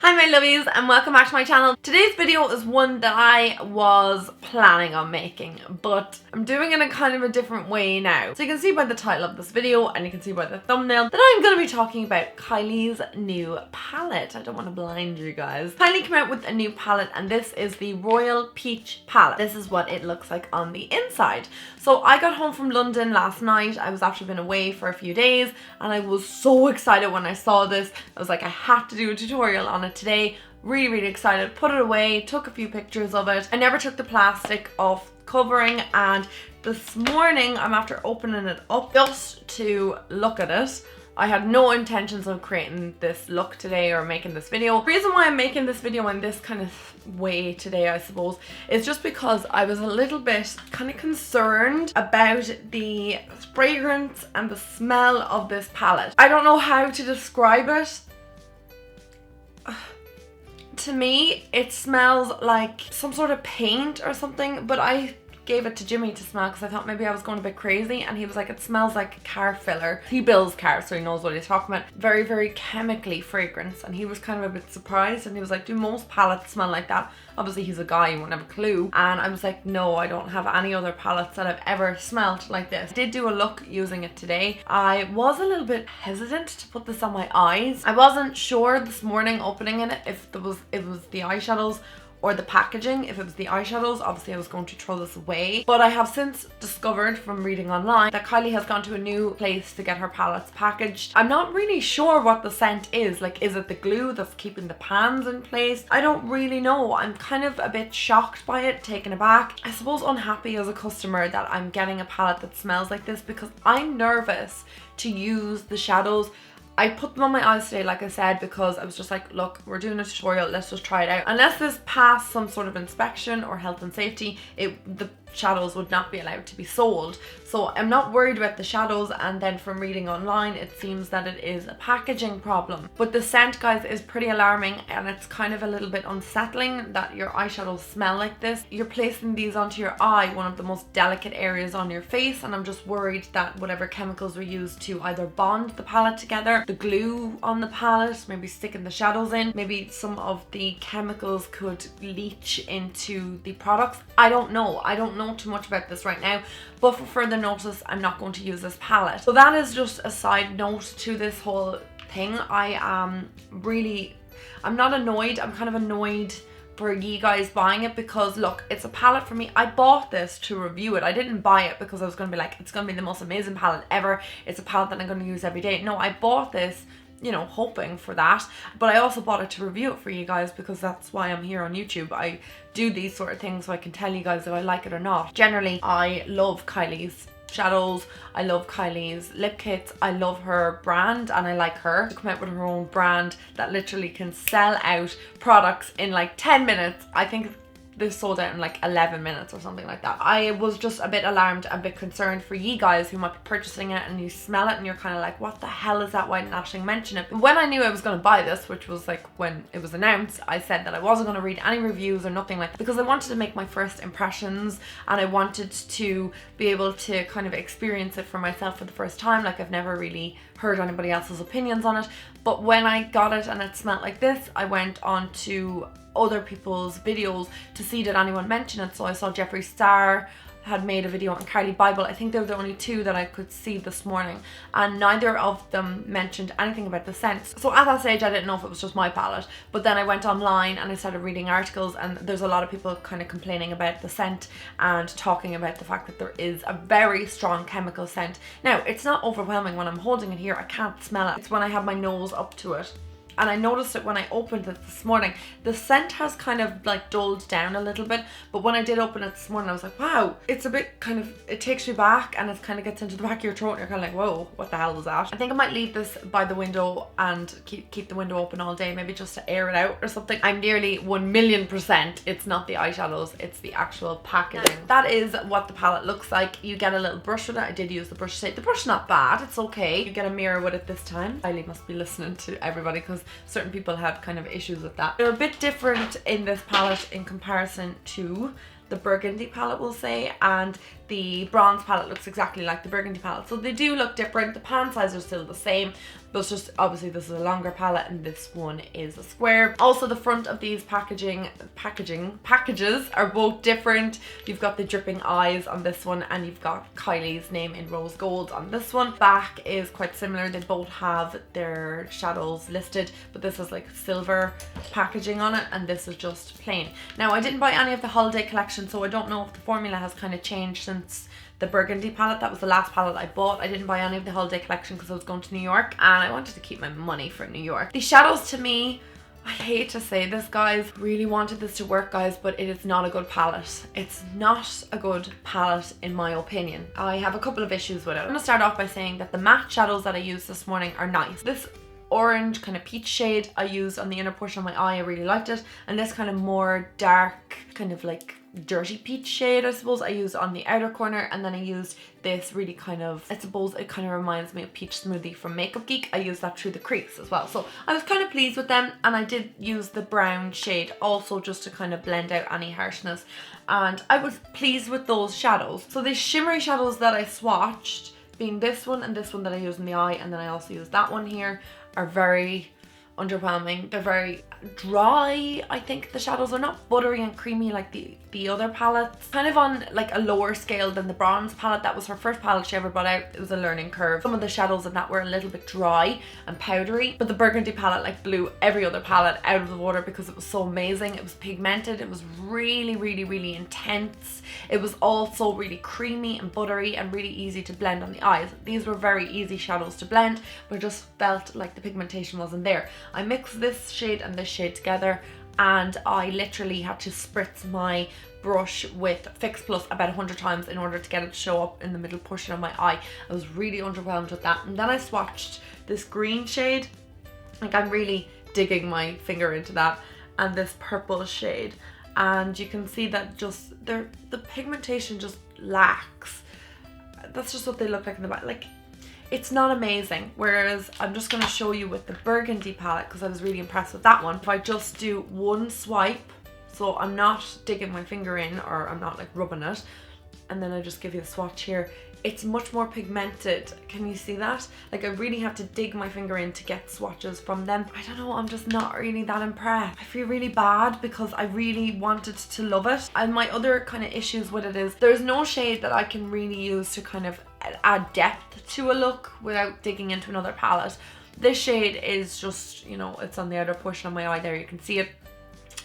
Hi my lovies and welcome back to my channel. Today's video is one that I was planning on making, but I'm doing it in kind of a different way now. So you can see by the title of this video and you can see by the thumbnail that I'm going to be talking about Kylie's new palette. I don't want to blind you guys. Kylie came out with a new palette and this is the Royal Peach palette. This is what it looks like on the inside. So I got home from London last night. I was actually been away for a few days and I was so excited when I saw this. I was like, I have to do a tutorial on it today. Really excited. Put it away, took a few pictures of it. I never took the plastic off covering, and this morning I'm after opening it up just to look at it. I had no intentions of creating this look today or making this video. The reason why I'm making this video in this kind of way today, I suppose, is just because I was a little bit kind of concerned about the fragrance and the smell of this palette. I don't know how to describe it. To me, it smells like some sort of paint or something, but I gave it to Jimmy to smell because I thought maybe I was going a bit crazy, and he was like, it smells like car filler. He builds cars, so he knows what he's talking about. Very chemically fragrance, and he was kind of a bit surprised, and he was like, do most palettes smell like that? Obviously he's a guy, he wouldn't have a clue. And I was like, no, I don't have any other palettes that I've ever smelled like this. I did do a look using it today. I was a little bit hesitant to put this on my eyes. I wasn't sure this morning opening it if it was the eyeshadows or the packaging. If it was the eyeshadows, obviously I was going to throw this away. But I have since discovered from reading online that Kylie has gone to a new place to get her palettes packaged. I'm not really sure what the scent is. Like, is it the glue that's keeping the pans in place? I don't really know. I'm kind of a bit shocked by it, taken aback. I suppose unhappy as a customer that I'm getting a palette that smells like this, because I'm nervous to use the shadows. I put them on my eyes today, like I said, because I was just like, look, we're doing a tutorial, let's just try it out. Unless this passed some sort of inspection or health and safety, the shadows would not be allowed to be sold. So I'm not worried about the shadows, and then from reading online, it seems that it is a packaging problem. But the scent, guys, is pretty alarming, and it's kind of a little bit unsettling that your eyeshadows smell like this. You're placing these onto your eye, one of the most delicate areas on your face, and I'm just worried that whatever chemicals were used to either bond the palette together, the glue on the palette, maybe sticking the shadows in, maybe some of the chemicals could leach into the products. I don't know too much about this right now, but for further notice, I'm not going to use this palette. So that is just a side note to this whole thing. I'm not annoyed. I'm kind of annoyed for you guys buying it, because look, it's a palette for me. I bought this to review it. I didn't buy it because I was going to be like, it's going to be the most amazing palette ever. It's a palette that I'm going to use every day. No, I bought this, you know, hoping for that, but I also bought it to review it for you guys, because that's why I'm here on YouTube. I do these sort of things so I can tell you guys if I like it or not. Generally, I love Kylie's shadows, I love Kylie's lip kits, I love her brand, and I like her to come out with her own brand that literally can sell out products in like 10 minutes. I think they sold out in like 11 minutes or something like that. I was just a bit alarmed, a bit concerned for you guys who might be purchasing it and you smell it and you're kind of like, what the hell is that? Why didn't Aisling mention it? But when I knew I was going to buy this, which was like when it was announced, I said that I wasn't going to read any reviews or nothing like that, because I wanted to make my first impressions and I wanted to be able to kind of experience it for myself for the first time. Like, I've never really heard anybody else's opinions on it. But when I got it and it smelled like this, I went on to other people's videos to see did anyone mention it. So I saw Jeffree Star had made a video on Kylie Bible. I think they were the only two that I could see this morning, and neither of them mentioned anything about the scent. So at that stage I didn't know if it was just my palette, but then I went online and I started reading articles, and there's a lot of people kind of complaining about the scent and talking about the fact that there is a very strong chemical scent. Now, it's not overwhelming when I'm holding it here, I can't smell it. It's when I have my nose up to it. And I noticed it when I opened it this morning. The scent has kind of like dulled down a little bit, but when I did open it this morning, I was like, wow, it's a bit kind of, it takes you back and it kind of gets into the back of your throat and you're kind of like, whoa, what the hell was that? I think I might leave this by the window and keep the window open all day, maybe just to air it out or something. I'm nearly 1,000,000% it's not the eyeshadows, it's the actual packaging. That is what the palette looks like. You get a little brush with it. I did use the brush today. The brush not bad, it's okay. You get a mirror with it this time. Kylie must be listening to everybody, because certain people had kind of issues with that. They're a bit different in this palette in comparison to the burgundy palette, we'll say, and the bronze palette looks exactly like the burgundy palette. So they do look different. The pan sizes are still the same, but it's just obviously this is a longer palette and this one is a square. Also, the front of these packages are both different. You've got the dripping eyes on this one and you've got Kylie's name in rose gold on this one. Back is quite similar. They both have their shadows listed, but this is like silver packaging on it and this is just plain. Now, I didn't buy any of the holiday collection, so I don't know if the formula has kind of changed since the burgundy palette. That was the last palette I bought. I didn't buy any of the holiday collection because I was going to New York and I wanted to keep my money for New York. The shadows, to me, I hate to say this, guys, really wanted this to work, guys, but it is not a good palette. It's not a good palette in my opinion. I have a couple of issues with it. I'm gonna start off by saying that the matte shadows that I used this morning are nice. This orange kind of peach shade I used on the inner portion of my eye, I really liked it, and this kind of more dark kind of like dirty peach shade, I suppose, I used on the outer corner, and then I used this really kind of, I suppose it kind of reminds me of peach smoothie from Makeup Geek. I used that through the crease as well, so I was kind of pleased with them. And I did use the brown shade also just to kind of blend out any harshness, and I was pleased with those shadows. So the shimmery shadows that I swatched, being this one and this one that I used in the eye, and then I also used that one here, are very underwhelming. They're very dry. I think the shadows are not buttery and creamy like the other palettes. Kind of on like a lower scale than the bronze palette. That was her first palette she ever brought out. It was a learning curve. Some of the shadows in that were a little bit dry and powdery, but the burgundy palette like blew every other palette out of the water because it was so amazing. It was pigmented. It was really, really, really intense. It was also really creamy and buttery and really easy to blend on the eyes. These were very easy shadows to blend, but I just felt like the pigmentation wasn't there. I mixed this shade and this shade together, and I literally had to spritz my brush with Fix Plus about 100 times in order to get it to show up in the middle portion of my eye. I was really underwhelmed with that. And then I swatched this green shade, like I'm really digging my finger into that, and this purple shade, and you can see that just the pigmentation just lacks. That's just what they look like in the back. Like, it's not amazing. Whereas I'm just going to show you with the burgundy palette because I was really impressed with that one. If I just do one swipe, so I'm not digging my finger in or I'm not like rubbing it, and then I just give you the swatch here, it's much more pigmented. Can you see that? Like, I really have to dig my finger in to get swatches from them. I don't know, I'm just not really that impressed. I feel really bad because I really wanted to love it. And my other kind of issues with it is there's no shade that I can really use to kind of add depth to a look without digging into another palette. This shade is just, you know, it's on the outer portion of my eye there, you can see it.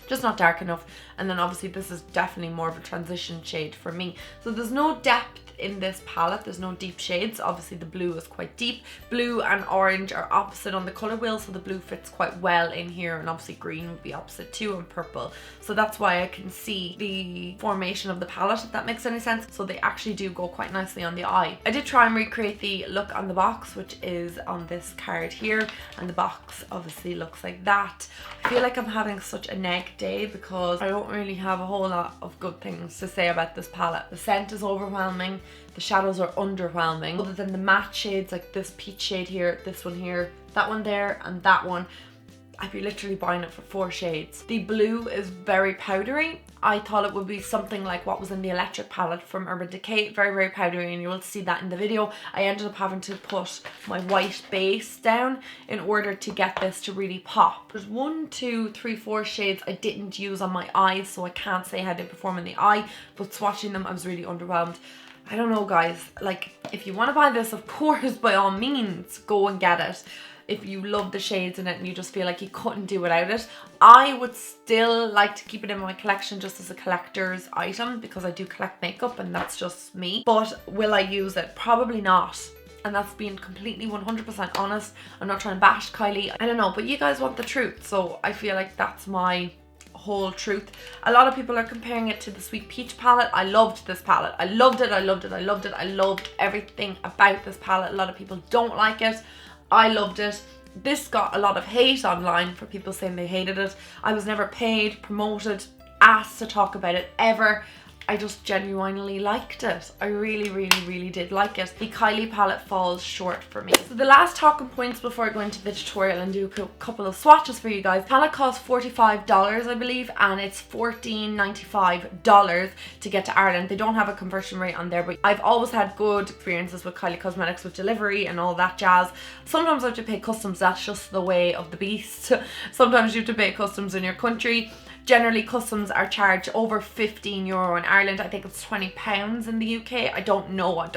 Just not dark enough. And then obviously this is definitely more of a transition shade for me. So there's no depth in this palette. There's no deep shades. Obviously the blue is quite deep. Blue and orange are opposite on the color wheel, so the blue fits quite well in here, and obviously green would be opposite too, and purple. So that's why I can see the formation of the palette, if that makes any sense. So they actually do go quite nicely on the eye. I did try and recreate the look on the box, which is on this card here, and the box obviously looks like that. I feel like I'm having such a neg day because I don't really have a whole lot of good things to say about this palette. The scent is overwhelming. The shadows are underwhelming. Other than the matte shades like this peach shade here, this one here, that one there, and that one, I'd be literally buying it for 4 shades. The blue is very powdery. I thought it would be something like what was in the electric palette from Urban Decay. Very, very powdery, and you will see that in the video. I ended up having to put my white base down in order to get this to really pop. There's 1, 2, 3, 4 shades I didn't use on my eyes, so I can't say how they perform in the eye, but swatching them I was really underwhelmed. I don't know, guys, like, if you want to buy this, of course, by all means, go and get it. If you love the shades in it and you just feel like you couldn't do without it. I would still like to keep it in my collection just as a collector's item because I do collect makeup and that's just me. But will I use it? Probably not. And that's being completely 100% honest. I'm not trying to bash Kylie. I don't know, but you guys want the truth. So I feel like that's my whole truth. A lot of people are comparing it to the Sweet Peach palette. I loved this palette. I loved it. I loved it. I loved it. I loved everything about this palette. A lot of people don't like it. I loved it. This got a lot of hate online for people saying they hated it. I was never paid, promoted, asked to talk about it ever. I just genuinely liked it. I really did like it. The Kylie palette falls short for me. So the last talking points before I go into the tutorial and do a couple of swatches for you guys. Palette costs $45, I believe, and it's $14.95 to get to Ireland. They don't have a conversion rate on there, but I've always had good experiences with Kylie Cosmetics with delivery and all that jazz. Sometimes I have to pay customs, that's just the way of the beast. Sometimes you have to pay customs in your country. Generally, customs are charged over €15 in Ireland. I think it's £20 in the UK. I don't know.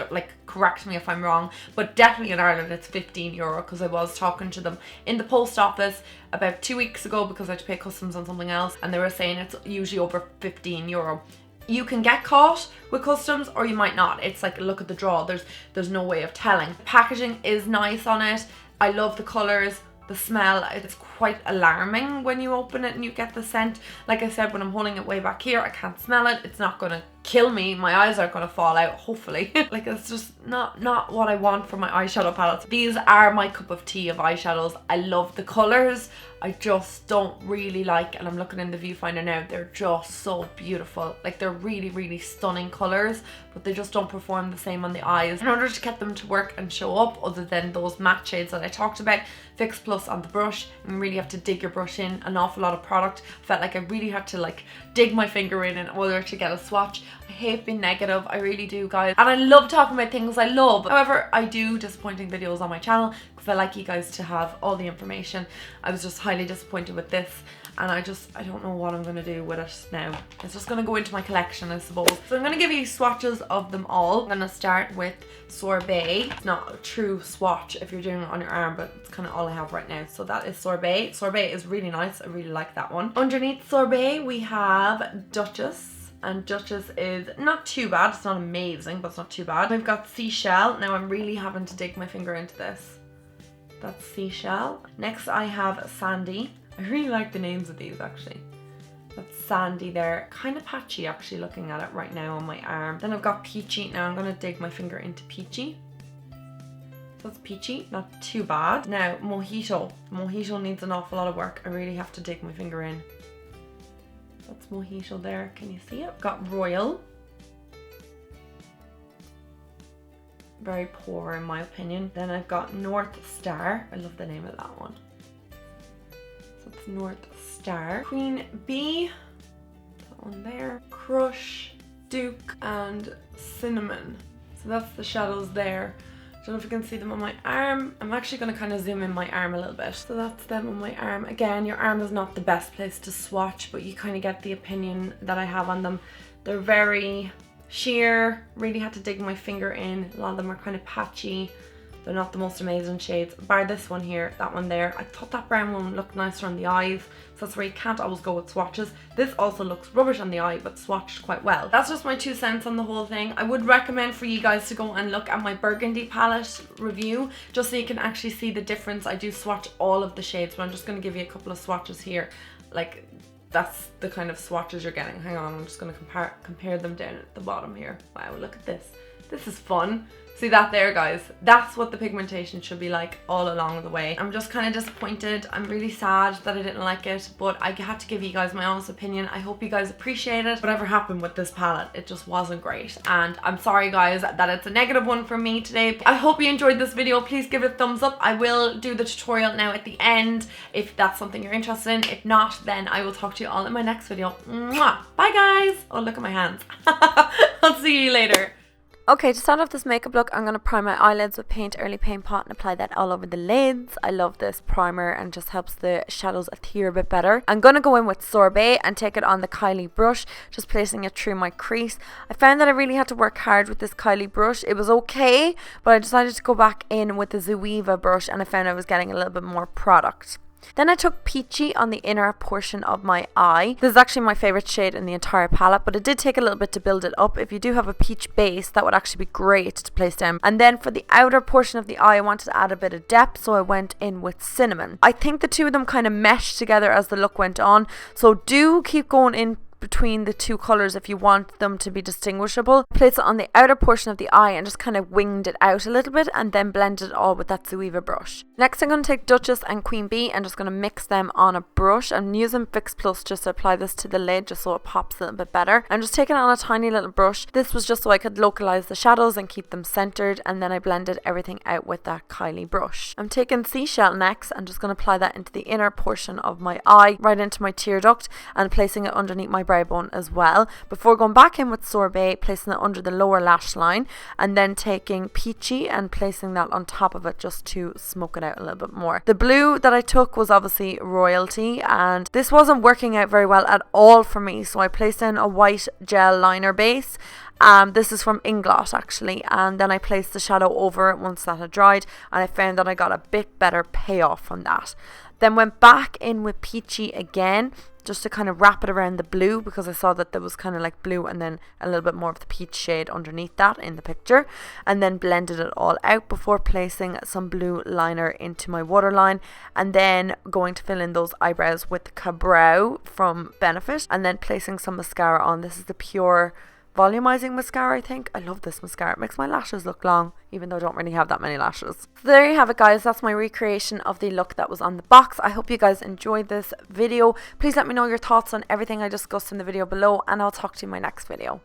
Correct me if I'm wrong, but definitely in Ireland it's €15 because I was talking to them in the post office about 2 weeks ago because I had to pay customs on something else, and they were saying it's usually over €15. You can get caught with customs or you might not. It's like, look at the draw. There's no way of telling. Packaging is nice on it. I love the colours. The smell, it's quite alarming when you open it and you get the scent. Like I said, when I'm holding it way back here, I can't smell it. It's not gonna kill me. My eyes aren't gonna fall out, hopefully. Like, it's just not what I want for my eyeshadow palettes. These are my cup of tea of eyeshadows. I love the colours. I just don't really like, and I'm looking in the viewfinder now, they're just so beautiful. Like, they're really stunning colours, but they just don't perform the same on the eyes. In order to get them to work and show up, other than those matte shades that I talked about, Fix Plus on the brush, and really have to dig your brush in an awful lot of product. I felt like I really had to dig my finger in order to get a swatch. I hate being negative, I really do, guys. And I love talking about things I love. However, I do disappointing videos on my channel because I like you guys to have all the information. I was just highly disappointed with this, and I don't know what I'm going to do with it now. It's just going to go into my collection, I suppose. So I'm going to give you swatches of them all. I'm going to start with Sorbet. It's not a true swatch if you're doing it on your arm, but it's kind of all I have right now. So that is Sorbet. Sorbet is really nice. I really like that one. Underneath Sorbet, we have Duchess. And Duchess is not too bad. It's not amazing, but it's not too bad. We've got Seashell. Now I'm really having to dig my finger into this. That's Seashell. Next I have Sandy. I really like the names of these, actually. That's Sandy there. Kind of patchy, actually, looking at it right now on my arm. Then I've got Peachy. Now I'm going to dig my finger into Peachy. So that's Peachy. Not too bad. Now, Mojito. Mojito needs an awful lot of work. I really have to dig my finger in. That's Mojito there. Can you see it? Got Royal. Very poor in my opinion. Then I've got North Star. I love the name of that one. So it's North Star. Queen Bee. That one there. Crush, Duke, and Cinnamon. So that's the shadows there. I don't know if you can see them on my arm. I'm actually going to kind of zoom in my arm a little bit. So that's them on my arm. Again, your arm is not the best place to swatch, but you kind of get the opinion that I have on them. They're very sheer. Really had to dig my finger in. A lot of them are kind of patchy. They're not the most amazing shades. Bar this one here, that one there. I thought that brown one looked nicer on the eyes. So that's where you can't always go with swatches. This also looks rubbish on the eye, but swatched quite well. That's just my 2 cents on the whole thing. I would recommend for you guys to go and look at my Burgundy palette review, just so you can actually see the difference. I do swatch all of the shades, but I'm just going to give you a couple of swatches here. Like, that's the kind of swatches you're getting. Hang on, I'm just going to compare them down at the bottom here. Wow, look at this. This is fun. See that there, guys? That's what the pigmentation should be like all along the way. I'm just kind of disappointed. I'm really sad that I didn't like it, but I had to give you guys my honest opinion. I hope you guys appreciate it. Whatever happened with this palette, it just wasn't great. And I'm sorry, guys, that it's a negative one for me today. I hope you enjoyed this video. Please give it a thumbs up. I will do the tutorial now at the end if that's something you're interested in. If not, then I will talk to you all in my next video. Mwah! Bye, guys. Oh, look at my hands. I'll see you later. Okay, to start off this makeup look, I'm going to prime my eyelids with Paint Early Paint Pot and apply that all over the lids. I love this primer and just helps the shadows adhere a bit better. I'm going to go in with Sorbet and take it on the Kylie brush, just placing it through my crease. I found that I really had to work hard with this Kylie brush. It was okay, but I decided to go back in with the Zoeva brush and I found I was getting a little bit more product. Then I took Peachy on the inner portion of my eye. This is actually my favourite shade in the entire palette, but it did take a little bit to build it up. If you do have a peach base, that would actually be great to place down. And then for the outer portion of the eye, I wanted to add a bit of depth, so I went in with Cinnamon. I think the two of them kind of meshed together as the look went on, so do keep going in between the two colours if you want them to be distinguishable. Place it on the outer portion of the eye and just kind of winged it out a little bit, and then blended it all with that Zoeva brush. Next I'm going to take Duchess and Queen Bee and just going to mix them on a brush. I'm using Fix Plus just to apply this to the lid just so it pops a little bit better. I'm just taking it on a tiny little brush. This was just so I could localize the shadows and keep them centered, and then I blended everything out with that Kylie brush. I'm taking Seashell next and just going to apply that into the inner portion of my eye, right into my tear duct, and placing it underneath my brow bone as well, before going back in with Sorbet, placing it under the lower lash line, and then taking Peachy and placing that on top of it just to smoke it out a little bit more. The blue that I took was obviously Royalty, and this wasn't working out very well at all for me, so I placed in a white gel liner base. This is from Inglot actually, and then I placed the shadow over it once that had dried, and I found that I got a bit better payoff from that. Then went back in with Peachy again just to kind of wrap it around the blue, because I saw that there was kind of like blue and then a little bit more of the peach shade underneath that in the picture, and then blended it all out before placing some blue liner into my waterline, and then going to fill in those eyebrows with Cabrow from Benefit, and then placing some mascara on. This is the Pure volumizing mascara, I think. I love this mascara. It makes my lashes look long, even though I don't really have that many lashes. So there you have it, guys. That's my recreation of the look that was on the box. I hope you guys enjoyed this video. Please let me know your thoughts on everything I discussed in the video below, and I'll talk to you in my next video.